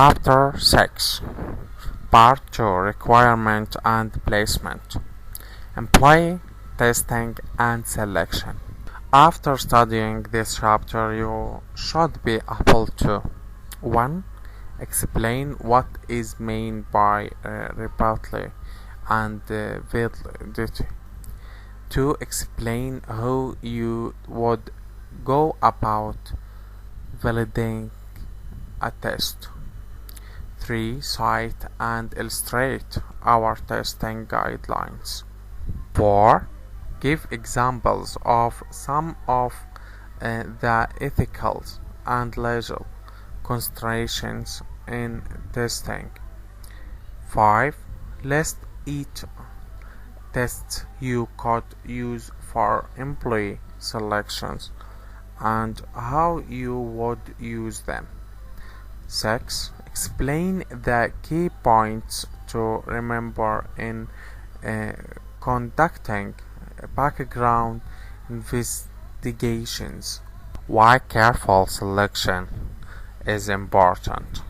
Chapter 6 Part 2 Requirement and Placement Employee Testing and Selection. After studying this chapter, you should be able to 1. Explain what is meant by repeatedly and validity. 2. Explain how you would go about validating a test. 3. Cite and illustrate our testing guidelines. 4. Give examples of some of the ethical and legal considerations in testing. 5. List each test you could use for employee selections and how you would use them. 6. Explain the key points to remember in conducting background investigations. Why careful selection is important.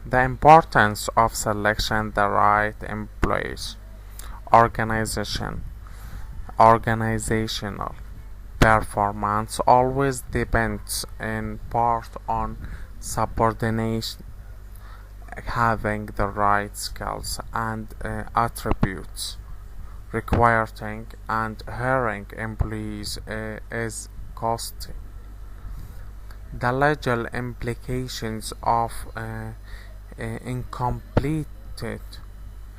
The importance of selecting the right employees. Organizational performance always depends in part on subordination having the right skills and attributes. Recruiting and hiring employees is costly. The legal implications of incompleted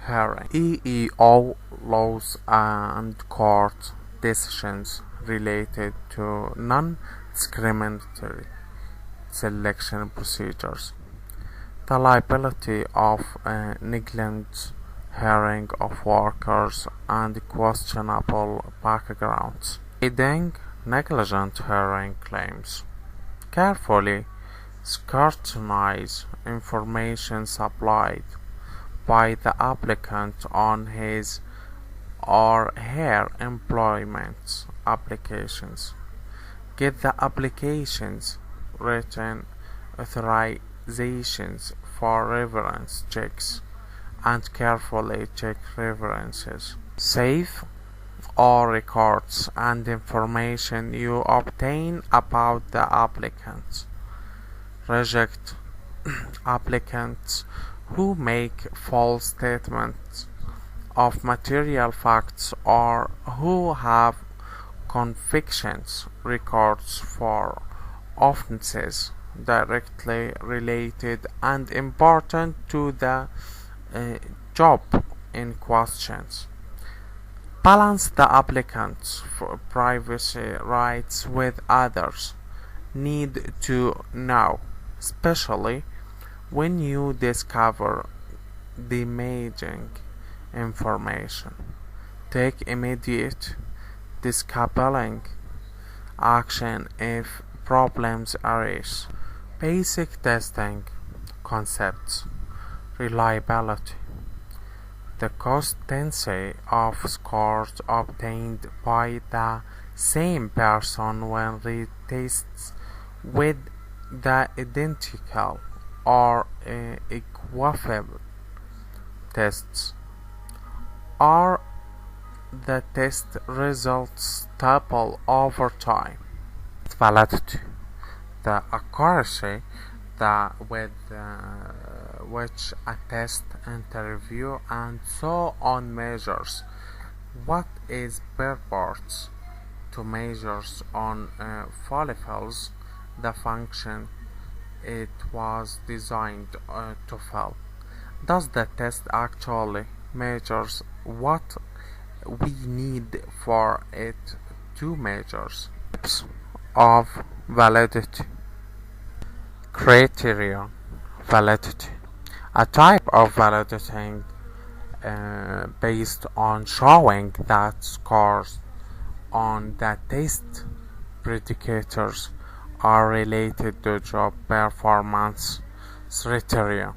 hiring. EEO laws and court decisions related to non-discriminatory selection procedures. The liability of negligent hiring of workers and questionable backgrounds. Aiding negligent hiring claims. Carefully scrutinize information supplied by the applicant on his or her employment applications. Get the applications written authorizations for reference checks and carefully check references. Save all records and information you obtain about the applicants. Reject applicants who make false statements of material facts or who have convictions records for offenses directly related and important to the job in questions. Balance the applicant's privacy rights with others' need to know, especially when you discover damaging information. Take immediate disabling action if problems arise. Basic testing concepts. Reliability. The consistency of scores obtained by the same person when retests with the identical or equivalent tests. Are the test results stable over time? Validity. The accuracy with which a test, interview, and so on measures what is purports to measures on fulfills the function it was designed to fill. Does the test actually measures what we need for it to measure? Types of validity. Criteria. Validity. A type of validating based on showing that scores on the test predicators are related to job performance criteria.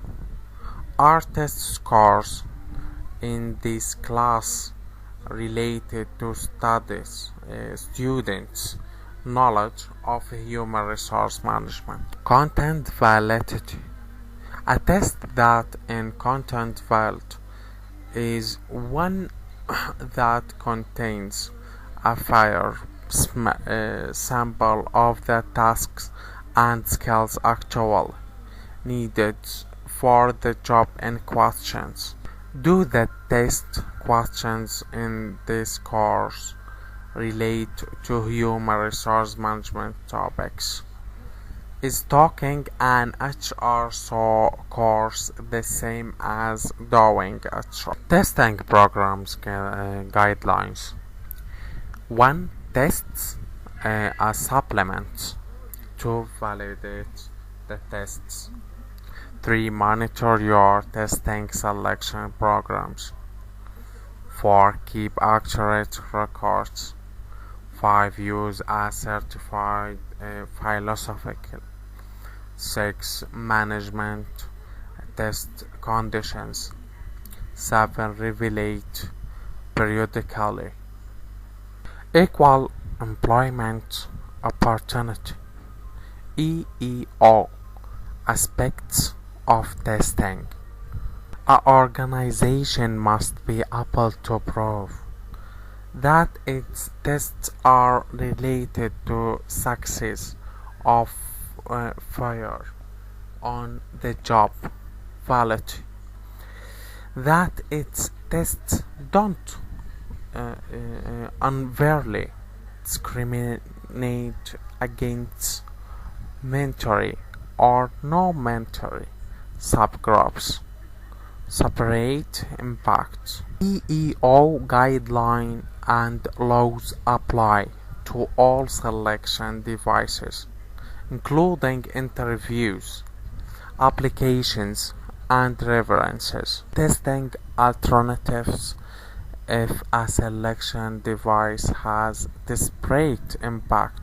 Are test scores in this class related to students' knowledge of human resource management? Content validity. A test that in content vault is one that contains a fair sample of the tasks and skills actually needed for the job in questions. Do the test questions in this course relate to human resource management topics? Is talking an HR course the same as doing HR? Testing programs guidelines. 1. Tests a supplement to validate the tests. 3. Monitor your testing selection programs. 4. Keep accurate records. 5. Use a certified philosophical. 6. Management test conditions. 7. Revelate periodically. Equal employment opportunity. EEO aspects of testing. An organization must be able to prove that its tests are related to success of fire on the job quality, that its tests don't unfairly discriminate against mandatory or non-mandatory subgroups. Separate impact. EEO guideline and laws apply to all selection devices, including interviews, applications, and references. Testing alternatives. If a selection device has disparate impact,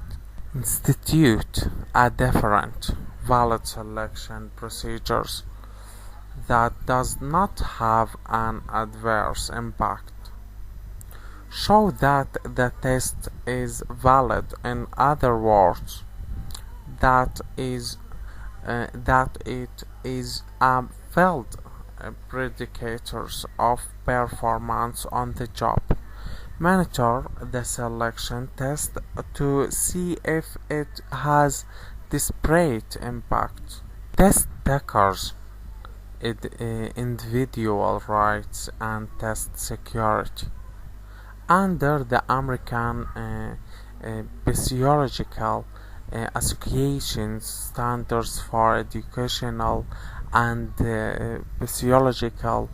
institute a different valid selection procedures that does not have an adverse impact. Show that the test is valid. In other words, that it is a valid predicators of performance on the job. Monitor the selection test to see if it has disparate impact. Test takers, individual rights and test security. Under the American Physiological Association standards for educational and physiological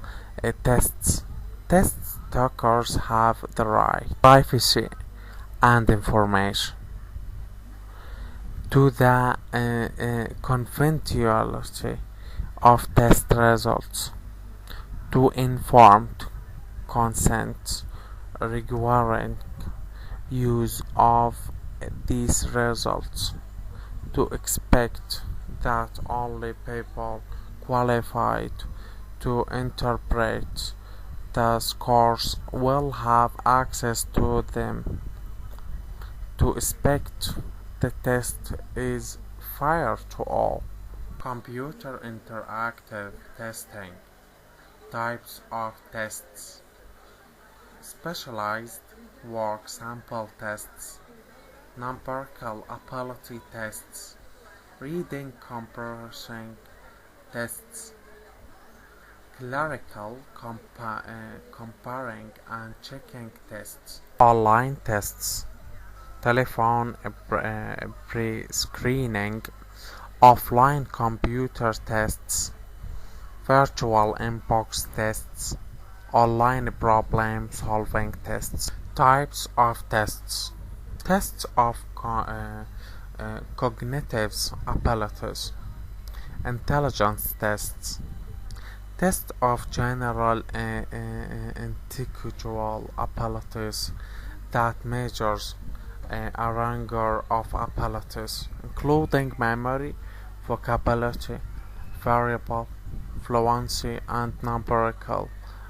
tests, test takers have the right to privacy and information, to the confidentiality of test results, to informed consent regarding use of these results, to expect that only people qualified to interpret the scores will have access to them, to expect the test is fair to all. Computer interactive testing. Types of tests. Specialized work sample tests, numerical ability tests, reading comprehension tests, clerical comparing and checking tests, online tests, telephone pre-screening, offline computer tests, virtual inbox tests, online problem solving tests. Types of tests. Tests of cognitive abilities, intelligence tests, tests of general intellectual abilities that measures a range of abilities, including memory, vocabulary, variable, fluency, and numerical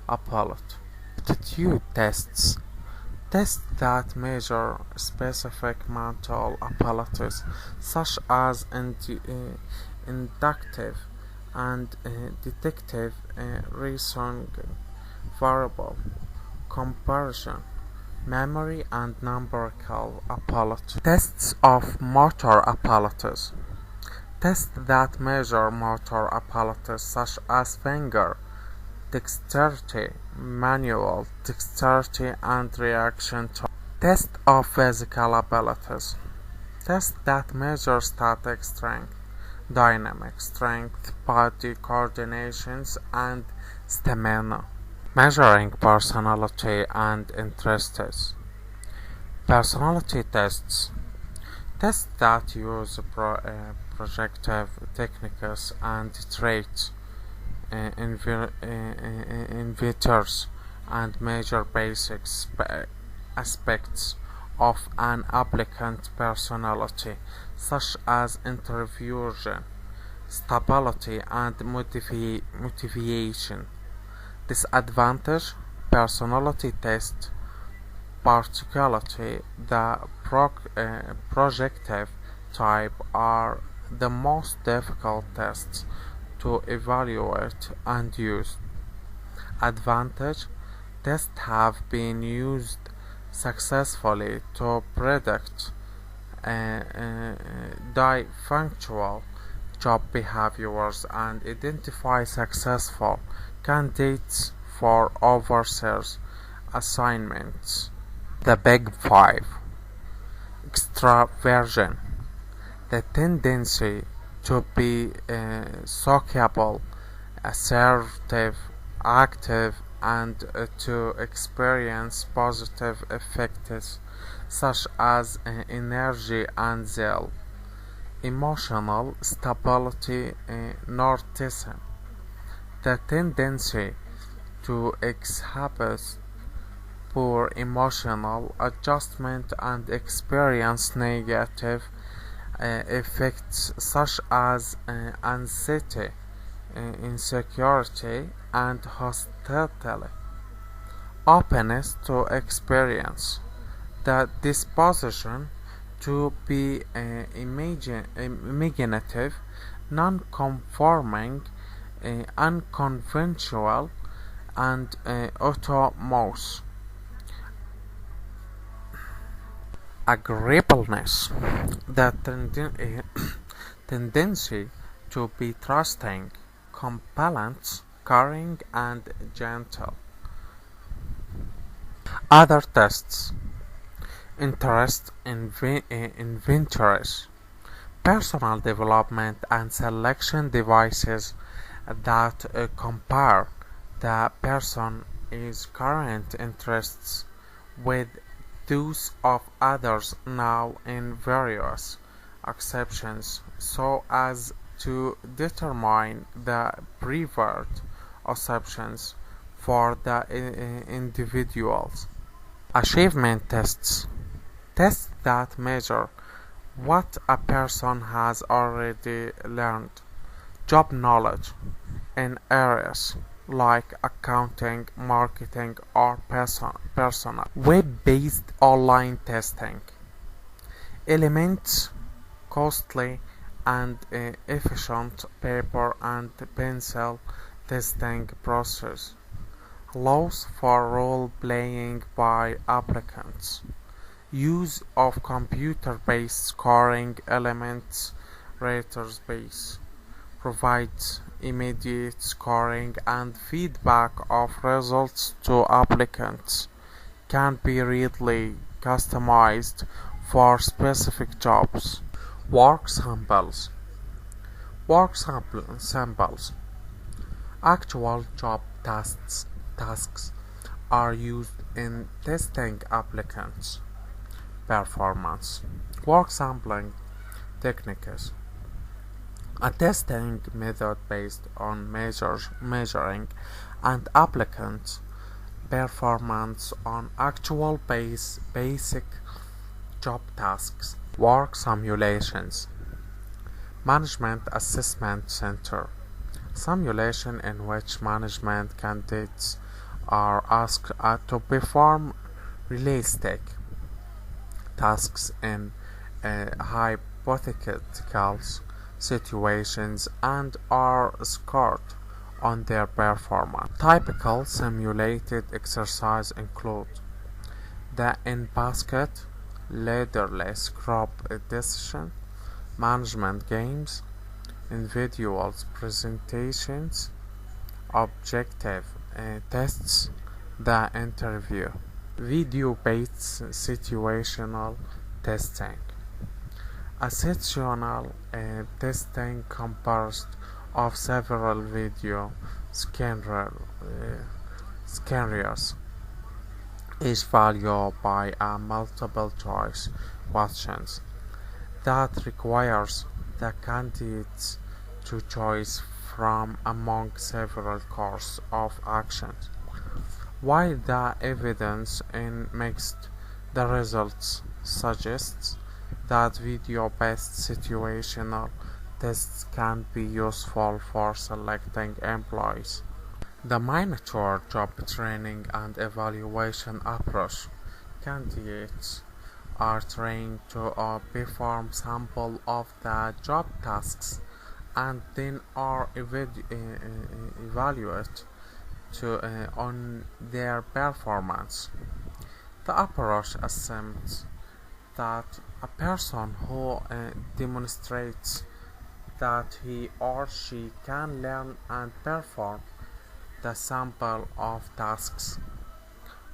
ability. Aptitude tests. Tests that measure specific mental abilities such as inductive and detective reasoning, variable comparison, memory and numerical ability. Tests of motor abilities. Tests that measure motor abilities such as finger dexterity, manual dexterity and reaction time. Test of physical abilities. Tests that measure static strength, dynamic strength, body coordinations and stamina. Measuring personality and interests. Personality tests. Tests that use projective techniques and traits, indicators, and measure basic aspects of an applicant's personality, such as introversion, stability, and motivation. Disadvantage: personality test, particularly the projective type, are the most difficult tests to evaluate and use. Advantage: tests have been used successfully to predict functional job behaviors and identify successful candidates for overseas assignments. The Big Five. Extraversion: the tendency to be sociable, assertive, active, and to experience positive effects such as energy and zeal. Emotional stability, narcissism: the tendency to exhibit poor emotional adjustment and experience negative effects such as anxiety, insecurity, and hostility. Openness to experience: the disposition to be imaginative, non-conforming, unconventional, and autonomous. Agreeableness: the tendency to be trusting, compliant, caring, and gentle. Other tests. Interest, inventories, personal development and selection devices that compare the person's current interests with those of others now in various exceptions so as to determine the preferred options for the individuals. Achievement tests. Tests that measure what a person has already learned, job knowledge, in areas like accounting, marketing, or personal. Web-based online testing. Elements costly and efficient paper and pencil testing process. Allows for role-playing by applicants. Use of computer-based scoring elements, raters base. Provides immediate scoring and feedback of results to applicants. Can be readily customized for specific jobs. Work samples. Work samples. Actual job tasks are used in testing applicants' performance. Work sampling techniques. A testing method based on measuring an applicant's performance on actual basic job tasks. Work simulations. Management Assessment Center. Simulation in which management candidates are asked to perform realistic tasks in hypothetical situations and are scored on their performance. Typical simulated exercises include the in-basket, leaderless group decision management games, individual presentations, objective tests, the interview, video-based situational testing. A situational testing composed of several video scenarios, each valued by a multiple choice questions that requires the candidates to choose from among several courses of action. While the evidence in mixed, the results suggests that video-based situational tests can be useful for selecting employees. The miniature job training and evaluation approach. Candidates are trained to perform sample of the job tasks and then are evaluated on their performance. The approach assumes that a person who demonstrates that he or she can learn and perform the sample of tasks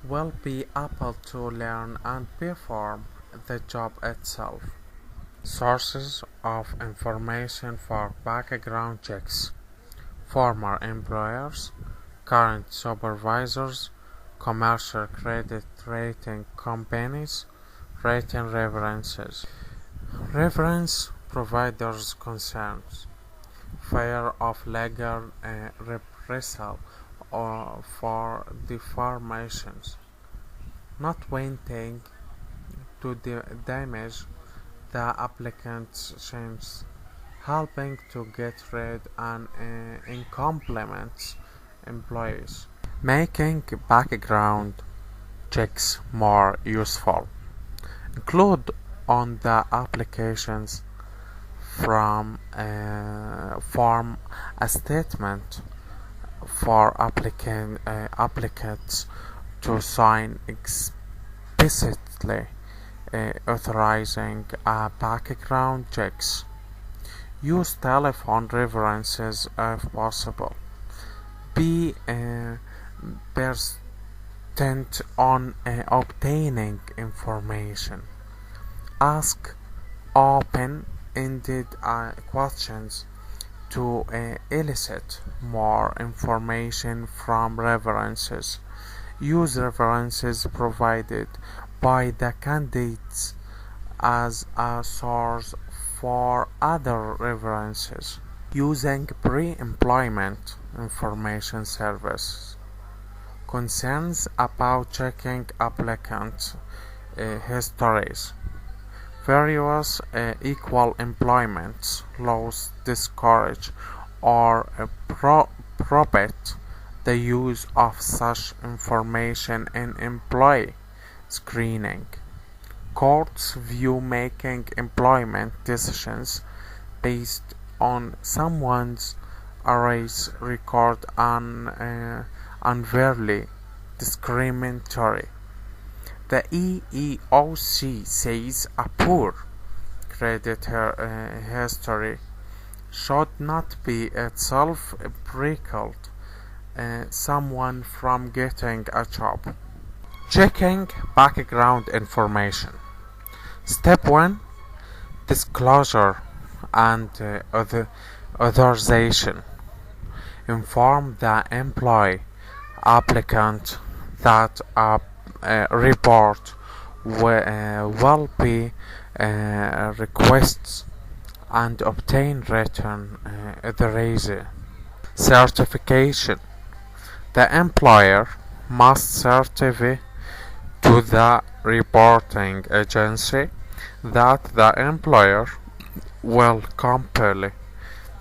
will be able to learn and perform the job itself. Sources of information for background checks: former employers, current supervisors, commercial credit rating companies, rating references. Reference providers' concerns: fear of legal reprisal or for deformations, not wanting to damage the applicant's chances, helping to get rid of incompetent employees, making background checks more useful. Include on the applications form a statement for applicants to sign explicitly authorizing background checks. Use telephone references if possible. Be persistent on obtaining information. Ask open-ended questions to elicit more information from references. Use references provided by the candidates as a source for other references. Using pre-employment information service. Concerns about checking applicant histories. Various equal employment laws discourage or prohibit the use of such information in employee screening. Courts view making employment decisions based on someone's race record unfairly discriminatory. The EEOC says a poor credit history should not be itself preclude someone from getting a job. Checking background information. Step 1. Disclosure and authorization. Inform the employee applicant that a report will be requested and obtain written authorization. Certification. The employer must certify to the reporting agency that the employer will comply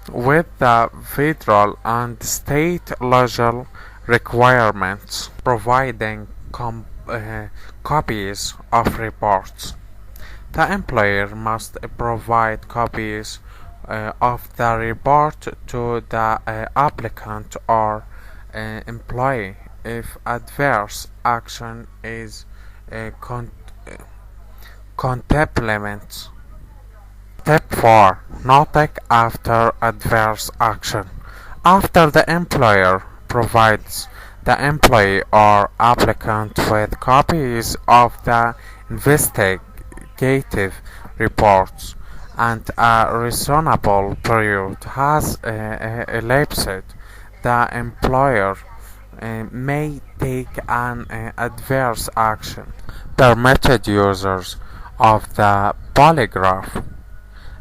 with the federal and state legal requirements, providing copies of reports. The employer must provide copies of the report to the applicant or employee if adverse action is contemplated. Step 4. Noting after adverse action. After the employer provides the employee or applicant with copies of the investigative reports and a reasonable period has elapsed, the employer may take an adverse action. Permitted users of the polygraph.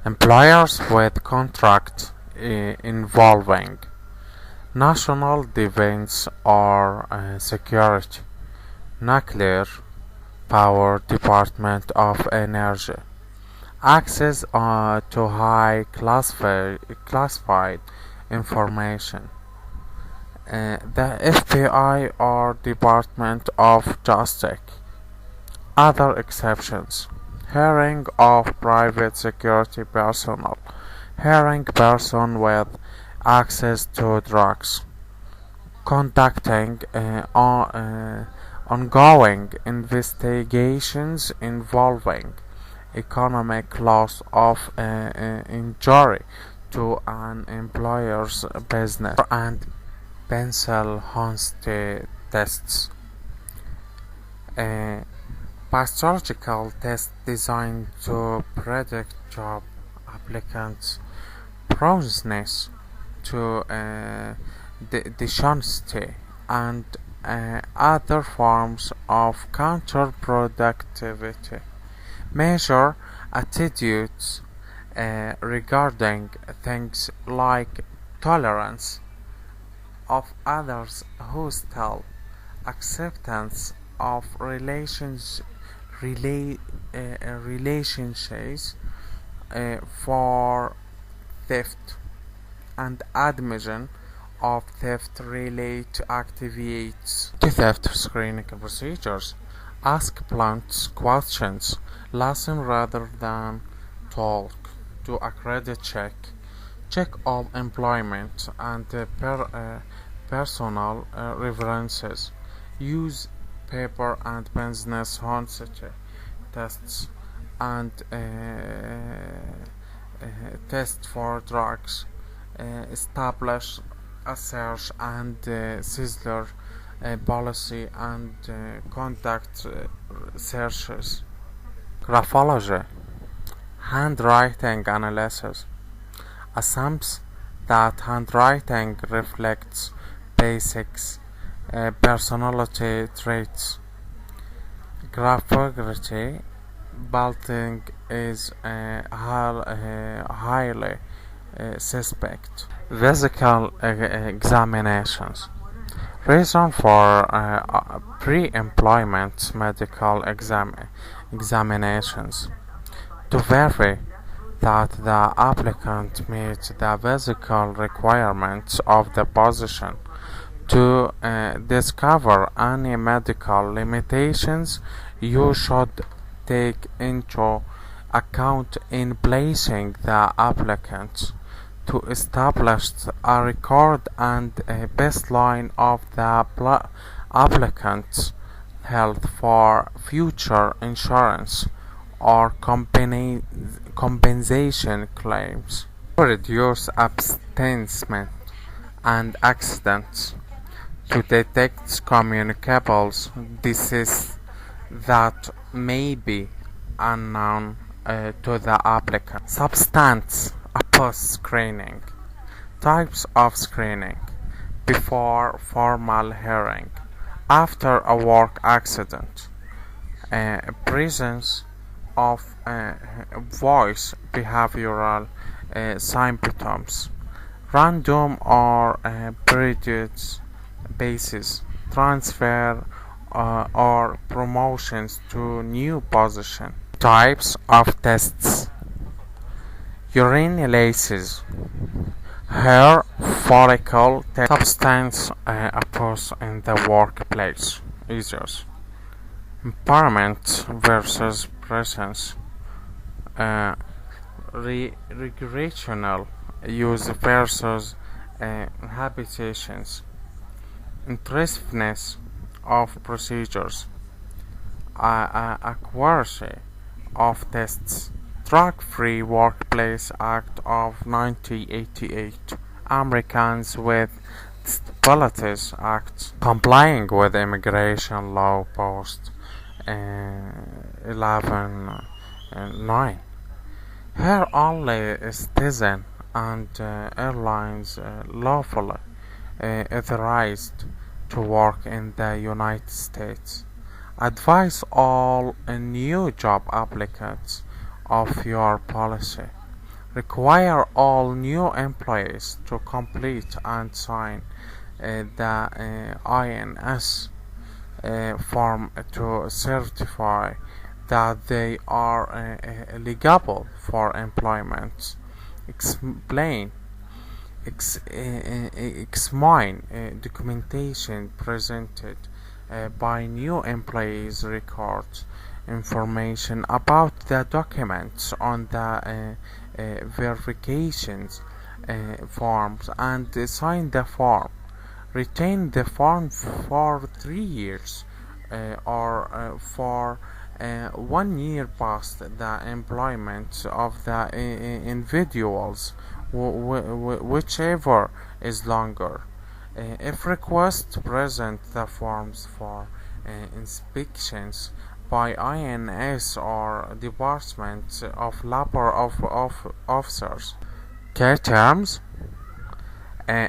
Employers with contracts involving national defense or security, nuclear power, Department of Energy, access to high classified information, the FBI or Department of Justice. Other exceptions: hearing of private security personnel, hearing person with access to drugs, conducting ongoing investigations involving economic loss of injury to an employer's business, and pencil honesty tests. Pathological tests designed to predict job applicants' proneness to dishonesty and other forms of counterproductivity. Measure attitudes regarding things like tolerance of others, hostile acceptance of relationships for theft, and admission of theft-related activities. To theft screening procedures. Ask blunt questions. Listen rather than talk. Do a credit check. Check all employment and personal references. Use paper and business honesty tests and test for drugs. Establish a search and seizure policy and conduct searches. Graphology. Handwriting analysis assumes that handwriting reflects basic personality traits. Graphology Balting is highly suspect. Physical examinations. Reason for pre-employment medical examinations. To verify that the applicant meets the physical requirements of the position. To discover any medical limitations you should take into account in placing the applicant. To establish a record and a baseline of the applicant's health for future insurance or compensation claims. To reduce abstinence and accidents. To detect communicable diseases that may be unknown to the applicant. Substance abuse screening. Types of screening: before formal hearing, after a work accident, presence of voice behavioral symptoms, random or periodic basis, transfer or promotions to new position. Types of tests: urinalysis, hair follicle test, substance abuse in the workplace, issues, impairment versus presence, recreational use versus habitations, interestiveness of procedures, accuracy of tests. Drug-Free Workplace Act of 1988. Americans with Disabilities Act, complying with immigration law post 11.9. Here only citizens and airlines lawfully authorized to work in the United States. Advise all new job applicants of your policy. Require all new employees to complete and sign the INS form to certify that they are eligible for employment. Examine documentation presented by new employees, records information about the documents on the verifications forms and sign the form. Retain the form for 3 years or for 1 year past the employment of the individuals, whichever is longer. If request, present the forms for inspections by INS or Department of Labor officers. Key terms: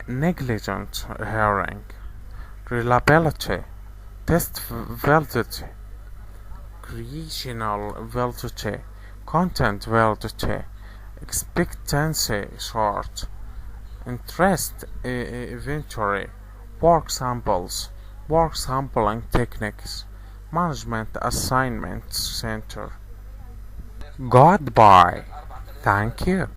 negligent hiring, reliability, test validity, creational validity, content validity, expectancy short, interest inventory, work samples, work sampling techniques, management assignment center. Goodbye. Thank you.